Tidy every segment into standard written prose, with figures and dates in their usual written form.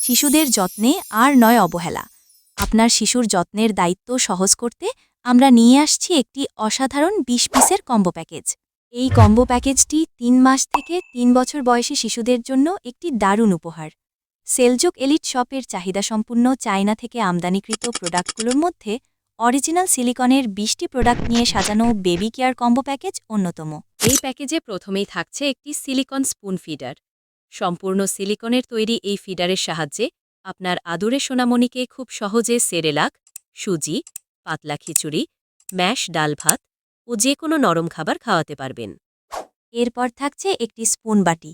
শিশুদের যত্নে আর নয় অবহেলা। আপনার শিশুর যত্নের দায়িত্ব সহজ করতে আমরা নিয়ে আসছি একটি অসাধারণ ২০ পিসের কম্বো প্যাকেজ। এই কম্বো প্যাকেজটি ৩ মাস থেকে ৩ বছর বয়সী শিশুদের জন্য একটি দারুণ উপহার। সেলজুক এলিট শপের চাহিদাসম্পন্ন চায়না থেকে আমদানিকৃত প্রোডাক্টগুলোর মধ্যে অরিজিনাল সিলিকনের ২০টি প্রোডাক্ট নিয়ে সাজানো বেবি কেয়ার কম্বো প্যাকেজ অন্যতম। এই প্যাকেজে প্রথমেই থাকছে একটি সিলিকন স্পুন ফিডার। সম্পূর্ণ সিলিকনের তৈরি এই ফিডারের সাহায্যে আপনার আদুরে সোনামণিকে খুব সহজে সেরেলাক, সুজি, পাতলা খিচুড়ি, ম্যাশ ডাল ভাত ও যে কোনো নরম খাবার খাওয়াতে পারবেন। এরপর থাকছে একটি স্পুন বাটি।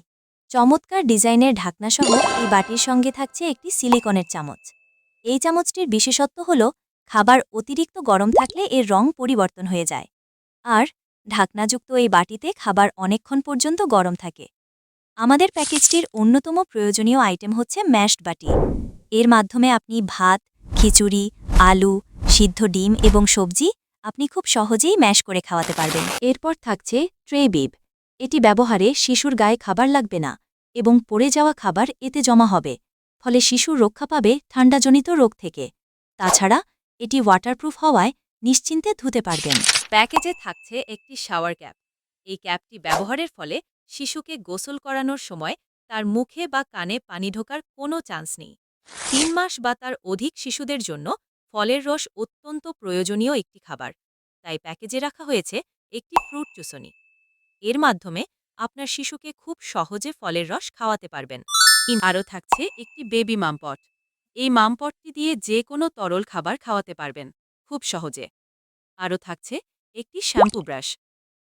চমৎকার ডিজাইনের ঢাকনাসহ এই বাটির সঙ্গে থাকছে একটি সিলিকনের চামচ। এই চামচটির বিশেষত্ব হল খাবার অতিরিক্ত গরম থাকলে এর রং পরিবর্তন হয়ে যায়, আর ঢাকনাযুক্ত এই বাটিতে খাবার অনেকক্ষণ পর্যন্ত গরম থাকে। আমাদের প্যাকেজটির অন্যতম প্রয়োজনীয় আইটেম হচ্ছে ম্যাশড বাটি। এর মাধ্যমে আপনি ভাত, খিচুড়ি, আলু, সিদ্ধ ডিম এবং সবজি আপনি খুব সহজেই ম্যাশ করে খাওয়াতে পারবেন। এরপর থাকছে ট্রে বিব। এটি ব্যবহারে শিশুর গায়ে খাবার লাগবে না এবং পড়ে যাওয়া খাবার এতে জমা হবে, ফলে শিশু রক্ষা পাবে ঠান্ডাজনিত রোগ থেকে। তাছাড়া এটি ওয়াটারপ্রুফ হওয়ায় নিশ্চিন্তে ধুতে পারবেন। প্যাকেজে থাকছে একটি শাওয়ার ক্যাপ। এই ক্যাপটি ব্যবহারের ফলে শিশুকে গোসল করানোর সময় তার মুখে বা কানে পানি ঢোকার কোনো চান্স নেই। ৩ মাস বা তার অধিক শিশুদের জন্য ফলের রস অত্যন্ত প্রয়োজনীয় একটি খাবার, তাই প্যাকেজে রাখা হয়েছে একটি ফ্রুট চুসনি। এর মাধ্যমে আপনার শিশুকে খুব সহজে ফলের রস খাওয়াতে পারবেন। আরও থাকছে একটি বেবি মামপট। এই মামপটটি দিয়ে যে কোনো তরল খাবার খাওয়াতে পারবেন খুব সহজে। আরও থাকছে একটি শ্যাম্পু ব্রাশ।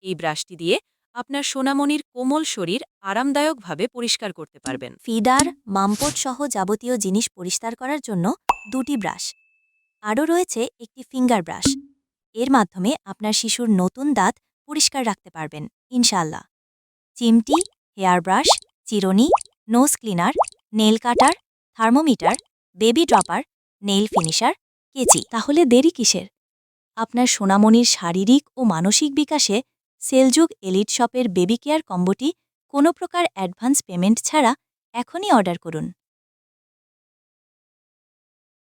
এই ব্রাশটি দিয়ে আপনার সোনামণির কোমল শরীর আরামদায়কভাবে পরিষ্কার করতে পারবেন। ফিডার, মামপট সহ যাবতীয় জিনিস পরিষ্কার করার জন্য ২টি ব্রাশ। আরও রয়েছে একটি ফিঙ্গার ব্রাশ। এর মাধ্যমে আপনার শিশুর নতুন দাঁত পরিষ্কার রাখতে পারবেন ইনশাআল্লাহ। চিমটি, হেয়ার ব্রাশ, চিরুনি, nose cleaner, nail cutter, thermometer, baby dropper, nail finisher, কেচি। তাহলে দেরি কিসের? আপনার সোনামণির শারীরিক ও মানসিক বিকাশে সেলজুক এলিট শপের বেবি কেয়ার কম্বোটি কোনো প্রকার অ্যাডভান্স পেমেন্ট ছাড়া এখনই অর্ডার করুন।